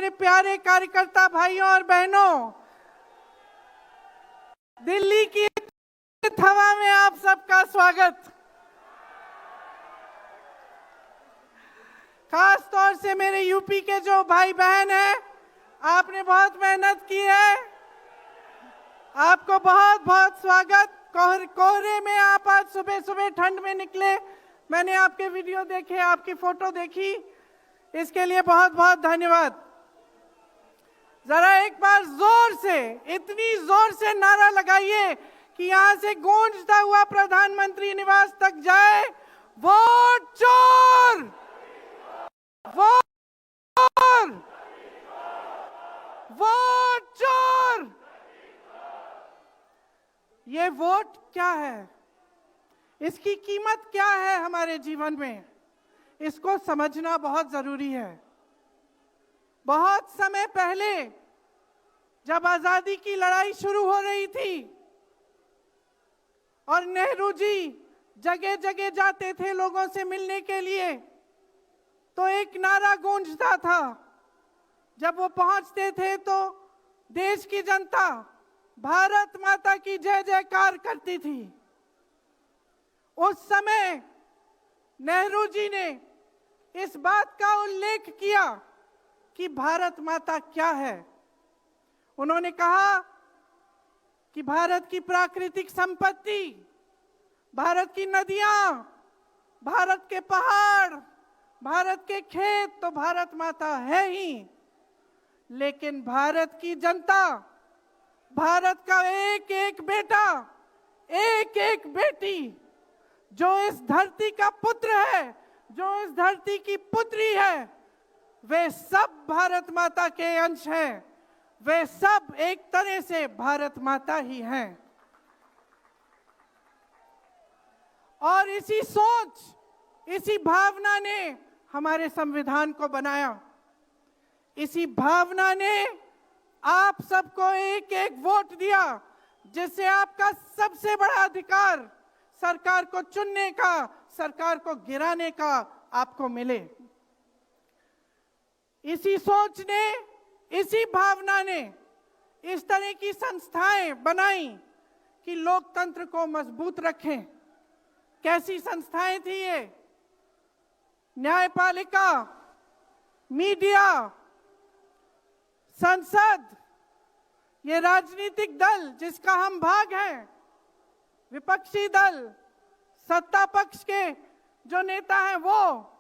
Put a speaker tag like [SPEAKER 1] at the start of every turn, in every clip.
[SPEAKER 1] मेरे प्यारे कार्यकर्ता भाइयों और बहनों, दिल्ली की हवा में आप सबका स्वागत। खास तौर से मेरे यूपी के जो भाई बहन हैं, आपने बहुत मेहनत की है, आपको बहुत बहुत स्वागत। कोहरे में आप आज सुबह सुबह ठंड में निकले, मैंने आपके वीडियो देखे, आपकी फोटो देखी, इसके लिए बहुत बहुत धन्यवाद। जरा एक बार जोर से, इतनी जोर से नारा लगाइए कि यहां से गूंजता हुआ प्रधानमंत्री निवास तक जाए, वोट चोर, वोट चोर, वोट चोर। ये वोट क्या है, इसकी कीमत क्या है हमारे जीवन में, इसको समझना बहुत जरूरी है। बहुत समय पहले जब आजादी की लड़ाई शुरू हो रही थी और नेहरू जी जगह जगह जाते थे लोगों से मिलने के लिए, तो एक नारा गूंजता था। जब वो पहुंचते थे तो देश की जनता भारत माता की जय जयकार करती थी। उस समय नेहरू जी ने इस बात का उल्लेख किया कि भारत माता क्या है। उन्होंने कहा कि भारत की प्राकृतिक संपत्ति, भारत की नदियां, भारत के पहाड़, भारत के खेत तो भारत माता है ही, लेकिन भारत की जनता, भारत का एक एक बेटा, एक एक बेटी, जो इस धरती का पुत्र है, जो इस धरती की पुत्री है, वे सब भारत माता के अंश हैं। वे सब एक तरह से भारत माता ही हैं। और इसी सोच, इसी भावना ने हमारे संविधान को बनाया। इसी भावना ने आप सबको एक एक वोट दिया, जिससे आपका सबसे बड़ा अधिकार सरकार को चुनने का, सरकार को गिराने का आपको मिले। इसी सोच ने, इसी भावना ने इस तरह की संस्थाएं बनाई कि लोकतंत्र को मजबूत रखें। कैसी संस्थाएं थी ये? न्यायपालिका, मीडिया, संसद, ये राजनीतिक दल जिसका हम भाग हैं, विपक्षी दल, सत्ता पक्ष के जो नेता हैं वो,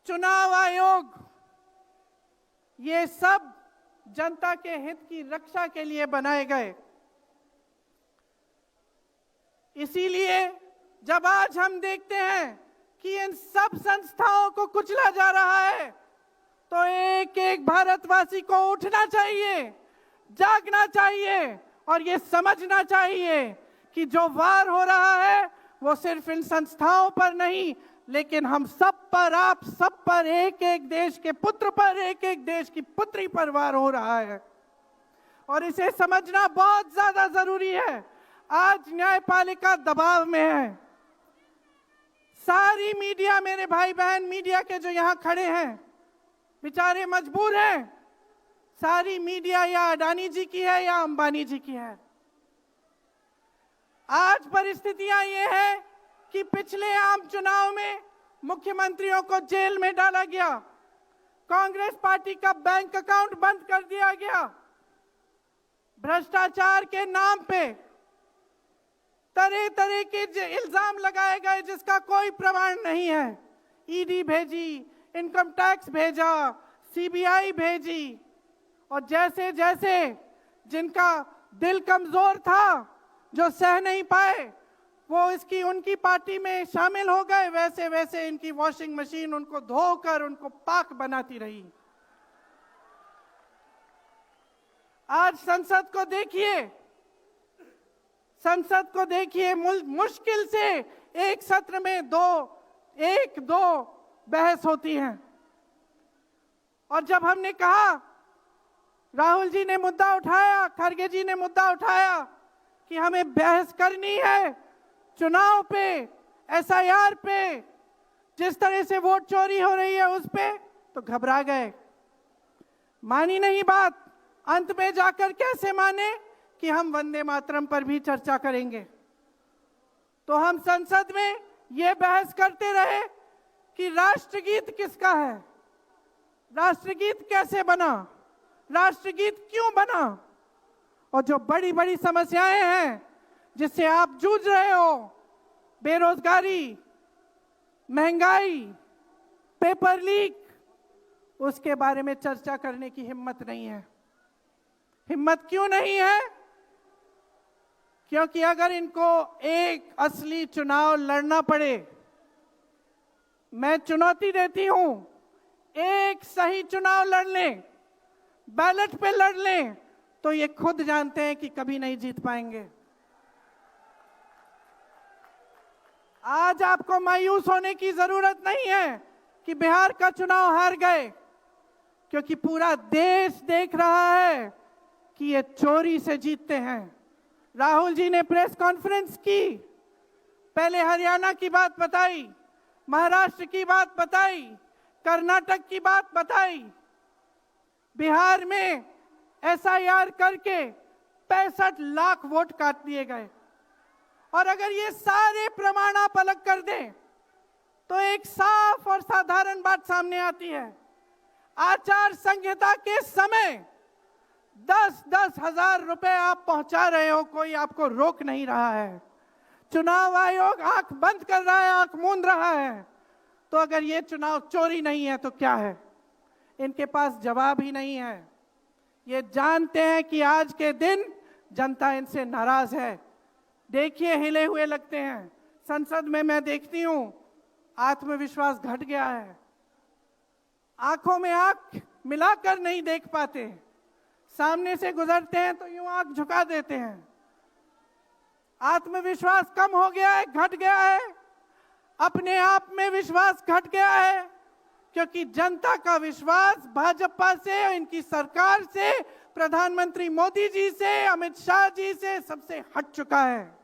[SPEAKER 1] चुनाव आयोग, ये सब जनता के हित की रक्षा के लिए बनाए गए। इसीलिए जब आज हम देखते हैं कि इन सब संस्थाओं को कुचला जा रहा है, तो एक एक भारतवासी को उठना चाहिए, जागना चाहिए और ये समझना चाहिए कि जो वार हो रहा है वो सिर्फ इन संस्थाओं पर नहीं, लेकिन हम सब पर, आप सब पर, एक एक देश के पुत्र पर, एक एक देश की पुत्री पर वार हो रहा है। और इसे समझना बहुत ज्यादा जरूरी है। आज न्यायपालिका दबाव में है। सारी मीडिया, मेरे भाई बहन मीडिया के जो यहां खड़े हैं, बेचारे मजबूर हैं। सारी मीडिया या अडानी जी की है या अंबानी जी की है। आज परिस्थितियां ये है कि पिछले आम चुनाव में मुख्यमंत्रियों को जेल में डाला गया, कांग्रेस पार्टी का बैंक अकाउंट बंद कर दिया गया, भ्रष्टाचार के नाम पे तरह तरह के इल्जाम लगाए गए जिसका कोई प्रमाण नहीं है। ईडी भेजी, इनकम टैक्स भेजा, सीबीआई भेजी, और जैसे जैसे जिनका दिल कमजोर था, जो सह नहीं पाए, वो उनकी पार्टी में शामिल हो गए, वैसे वैसे इनकी वॉशिंग मशीन उनको धोकर उनको पाक बनाती रही। आज संसद को देखिए, संसद को देखिए, मुश्किल से एक सत्र में एक दो बहस होती है। और जब हमने कहा, राहुल जी ने मुद्दा उठाया, खड़गे जी ने मुद्दा उठाया कि हमें बहस करनी है चुनाव पे, एसआईआर पे, जिस तरह से वोट चोरी हो रही है उस पे, तो घबरा गए, मानी नहीं बात। अंत में जाकर कैसे माने कि हम वंदे मातरम पर भी चर्चा करेंगे। तो हम संसद में ये बहस करते रहे कि राष्ट्रगीत किसका है, राष्ट्रगीत कैसे बना, राष्ट्रगीत क्यों बना, और जो बड़ी बड़ी समस्याएं हैं जिससे आप जूझ रहे हो, बेरोजगारी, महंगाई, पेपर लीक, उसके बारे में चर्चा करने की हिम्मत नहीं है। हिम्मत क्यों नहीं है? क्योंकि अगर इनको एक असली चुनाव लड़ना पड़े, मैं चुनौती देती हूं, एक सही चुनाव लड़ लें, बैलेट पे लड़ लें, तो ये खुद जानते हैं कि कभी नहीं जीत पाएंगे। आज आपको मायूस होने की जरूरत नहीं है कि बिहार का चुनाव हार गए, क्योंकि पूरा देश देख रहा है कि ये चोरी से जीतते हैं। राहुल जी ने प्रेस कॉन्फ्रेंस की, पहले हरियाणा की बात बताई, महाराष्ट्र की बात बताई, कर्नाटक की बात बताई, बिहार में एसआईआर करके 65 लाख वोट काट दिए गए। और अगर ये सारे प्रमाण आप अलग कर दें तो एक साफ और साधारण बात सामने आती है। आचार संहिता के समय 10-10 हजार रुपए आप पहुंचा रहे हो, कोई आपको रोक नहीं रहा है। चुनाव आयोग आंख बंद कर रहा है, आंख मूंद रहा है। तो अगर ये चुनाव चोरी नहीं है तो क्या है? इनके पास जवाब ही नहीं है। ये जानते हैं कि आज के दिन जनता इनसे नाराज है। देखिए, हिले हुए लगते हैं। संसद में मैं देखती हूं, आत्मविश्वास घट गया है, आंखों में आंख मिलाकर नहीं देख पाते, सामने से गुजरते हैं तो यूं आंख झुका देते हैं। आत्मविश्वास कम हो गया है, घट गया है, अपने आप में विश्वास घट गया है, क्योंकि जनता का विश्वास भाजपा से, इनकी सरकार से, प्रधानमंत्री मोदी जी से, अमित शाह जी से सबसे हट चुका है।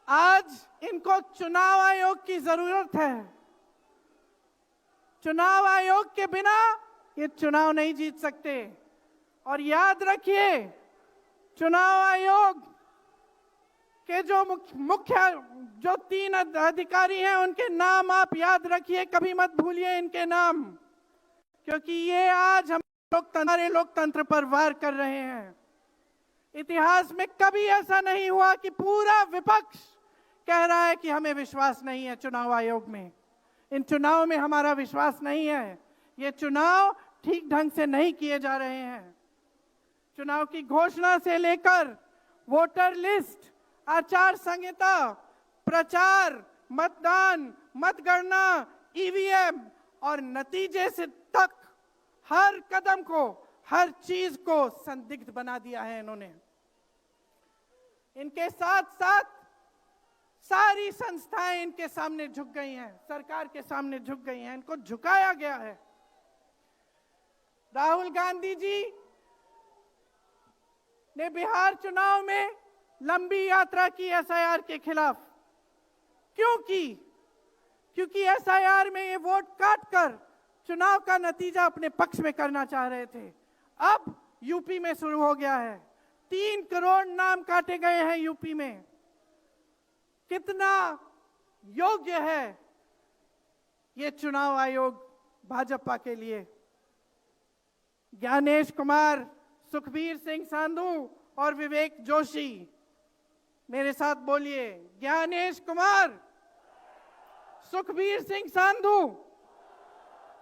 [SPEAKER 1] आज इनको चुनाव आयोग की जरूरत है। चुनाव आयोग के बिना ये चुनाव नहीं जीत सकते। और याद रखिए, चुनाव आयोग के जो मुख्य जो 3 अधिकारी हैं, उनके नाम आप याद रखिए, कभी मत भूलिए इनके नाम, क्योंकि ये आज हमारे लोकतंत्र पर वार कर रहे हैं। इतिहास में कभी ऐसा नहीं हुआ कि पूरा विपक्ष कह रहा है कि हमें विश्वास नहीं है चुनाव आयोग में, इन चुनाव में हमारा विश्वास नहीं है, ये चुनाव ठीक ढंग से नहीं किए जा रहे हैं। चुनाव की घोषणा से लेकर वोटर लिस्ट, आचार संहिता, प्रचार, मतदान, मतगणना, ईवीएम और नतीजे से तक हर कदम को, हर चीज को संदिग्ध बना दिया है इन्होंने। इनके साथ साथ सारी संस्थाएं इनके सामने झुक गई हैं, सरकार के सामने झुक गई हैं, इनको झुकाया गया है। राहुल गांधी जी ने बिहार चुनाव में लंबी यात्रा की एसआईआर के खिलाफ। क्यों की? क्योंकि एसआईआर में ये वोट काटकर चुनाव का नतीजा अपने पक्ष में करना चाह रहे थे। अब यूपी में शुरू हो गया है, 3 करोड़ नाम काटे गए हैं यूपी में। कितना योग्य है ये चुनाव आयोग भाजपा के लिए? ज्ञानेश कुमार, सुखबीर सिंह सांधू और विवेक जोशी, मेरे साथ बोलिए, ज्ञानेश कुमार, सुखबीर सिंह सांधू,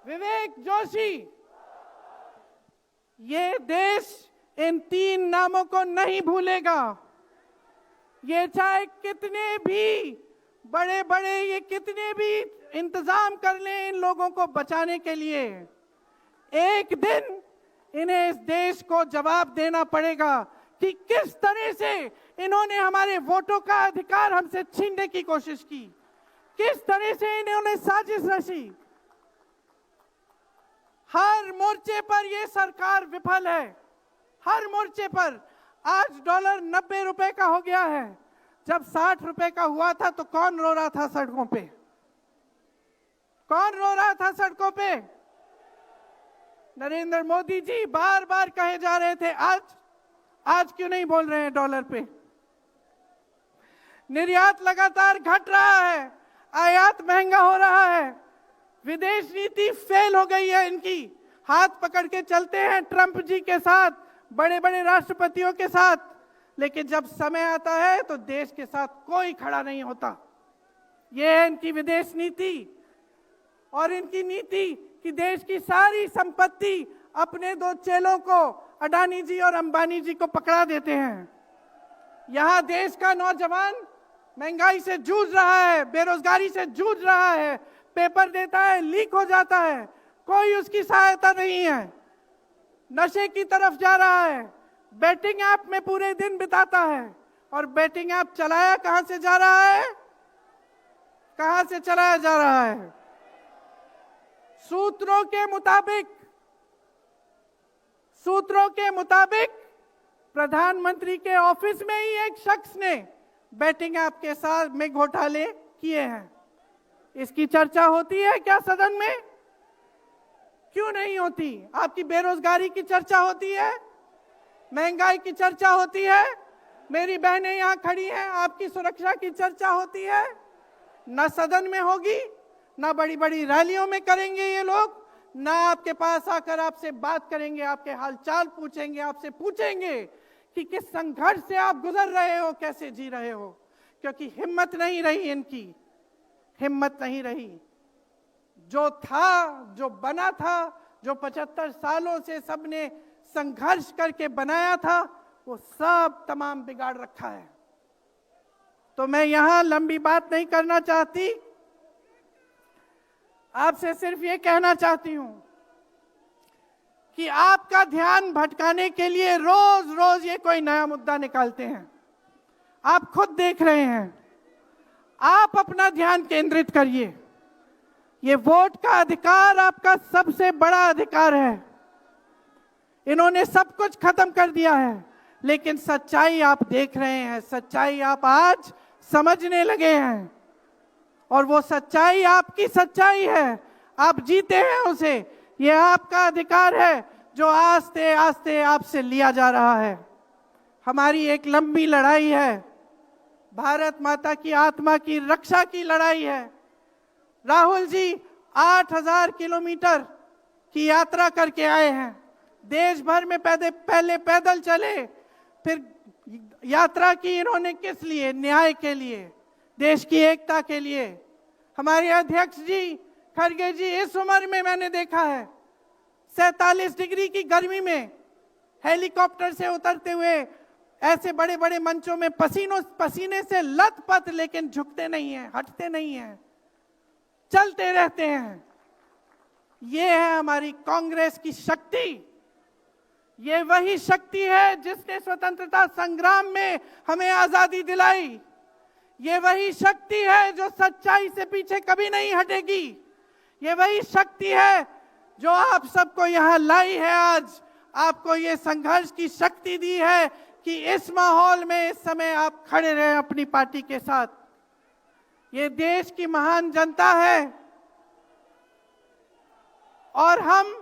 [SPEAKER 1] विवेक जोशी। ये देश इन 3 नामों को नहीं भूलेगा। ये चाहे कितने भी बड़े बड़े, ये कितने भी इंतजाम कर लें इन लोगों को बचाने के लिए, एक दिन इन्हें इस देश को जवाब देना पड़ेगा कि किस तरह से इन्होंने हमारे वोटों का अधिकार हमसे छीनने की कोशिश की, किस तरह से इन्होंने साजिश रची। हर मोर्चे पर यह सरकार विफल है, हर मोर्चे पर। आज डॉलर 90 रुपए का हो गया है, जब 60 रुपए का हुआ था तो कौन रो रहा था सड़कों पे? कौन रो रहा था सड़कों पे? नरेंद्र मोदी जी बार बार कहे जा रहे थे, आज क्यों नहीं बोल रहे हैं डॉलर पे? निर्यात लगातार घट रहा है, आयात महंगा हो रहा है, विदेश नीति फेल हो गई है इनकी। हाथ पकड़ के चलते हैं ट्रंप जी के साथ, बड़े बड़े राष्ट्रपतियों के साथ, लेकिन जब समय आता है तो देश के साथ कोई खड़ा नहीं होता। ये है इनकी विदेश नीति। और इनकी नीति कि देश की सारी संपत्ति अपने दो चेलों को, अडानी जी और अंबानी जी को पकड़ा देते हैं। यहां देश का नौजवान महंगाई से जूझ रहा है, बेरोजगारी से जूझ रहा है, पेपर देता है, लीक हो जाता है, कोई उसकी सहायता नहीं है, नशे की तरफ जा रहा है, बैटिंग ऐप में पूरे दिन बिताता है। और बैटिंग ऐप चलाया कहां से जा रहा है? कहां से चलाया जा रहा है? सूत्रों के मुताबिक प्रधानमंत्री के ऑफिस में ही एक शख्स ने बैटिंग ऐप के साथ में घोटाले किए हैं। इसकी चर्चा होती है क्या सदन में? क्यों नहीं होती? आपकी बेरोजगारी की चर्चा होती है, महंगाई की चर्चा होती है, मेरी बहनें यहां खड़ी हैं, आपकी सुरक्षा की चर्चा होती है? ना सदन में होगी, ना बड़ी बड़ी रैलियों में करेंगे ये लोग, ना आपके पास आकर आपसे बात करेंगे, आपके हालचाल पूछेंगे, आपसे पूछेंगे कि किस संघर्ष से आप गुजर रहे हो, कैसे जी रहे हो। क्योंकि हिम्मत नहीं रही इनकी, हिम्मत नहीं रही। जो था, जो बना था, जो 75 सालों से सबने संघर्ष करके बनाया था, वो सब तमाम बिगाड़ रखा है। तो मैं यहां लंबी बात नहीं करना चाहती, आपसे सिर्फ ये कहना चाहती हूं कि आपका ध्यान भटकाने के लिए रोज रोज ये कोई नया मुद्दा निकालते हैं। आप खुद देख रहे हैं, आप अपना ध्यान केंद्रित करिए। ये वोट का अधिकार आपका सबसे बड़ा अधिकार है। इन्होंने सब कुछ खत्म कर दिया है, लेकिन सच्चाई आप देख रहे हैं, सच्चाई आप आज समझने लगे हैं। और वो सच्चाई आपकी सच्चाई है, आप जीते हैं उसे। ये आपका अधिकार है जो आस्ते आस्ते आपसे लिया जा रहा है। हमारी एक लंबी लड़ाई है, भारत माता की आत्मा की रक्षा की लड़ाई है। राहुल जी 8000 किलोमीटर की यात्रा करके आए हैं, देश भर में पहले पैदल चले, फिर यात्रा की इन्होंने किस लिए? न्याय के लिए, देश की एकता के लिए। हमारे अध्यक्ष जी खड़गे जी इस उम्र में मैंने देखा है 47 डिग्री की गर्मी में हेलीकॉप्टर से उतरते हुए ऐसे बड़े बड़े मंचों में पसीने से लथपथ, लेकिन झुकते नहीं हैं, हटते नहीं हैं, चलते रहते हैं। ये है हमारी कांग्रेस की शक्ति। ये वही शक्ति है जिसने स्वतंत्रता संग्राम में हमें आजादी दिलाई। ये वही शक्ति है जो सच्चाई से पीछे कभी नहीं हटेगी। ये वही शक्ति है जो आप सबको यहां लाई है, आज आपको ये संघर्ष की शक्ति दी है कि इस माहौल में इस समय आप खड़े रहे अपनी पार्टी के साथ। ये देश की महान जनता है और हम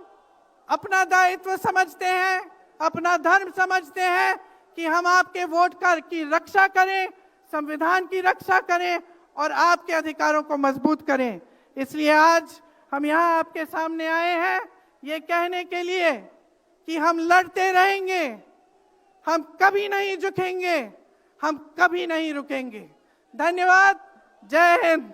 [SPEAKER 1] अपना दायित्व समझते हैं, अपना धर्म समझते हैं कि हम आपके वोट की रक्षा करें, संविधान की रक्षा करें और आपके अधिकारों को मजबूत करें। इसलिए आज हम यहाँ आपके सामने आए हैं ये कहने के लिए कि हम लड़ते रहेंगे, हम कभी नहीं झुकेंगे, हम कभी नहीं रुकेंगे। धन्यवाद। जय हिंद।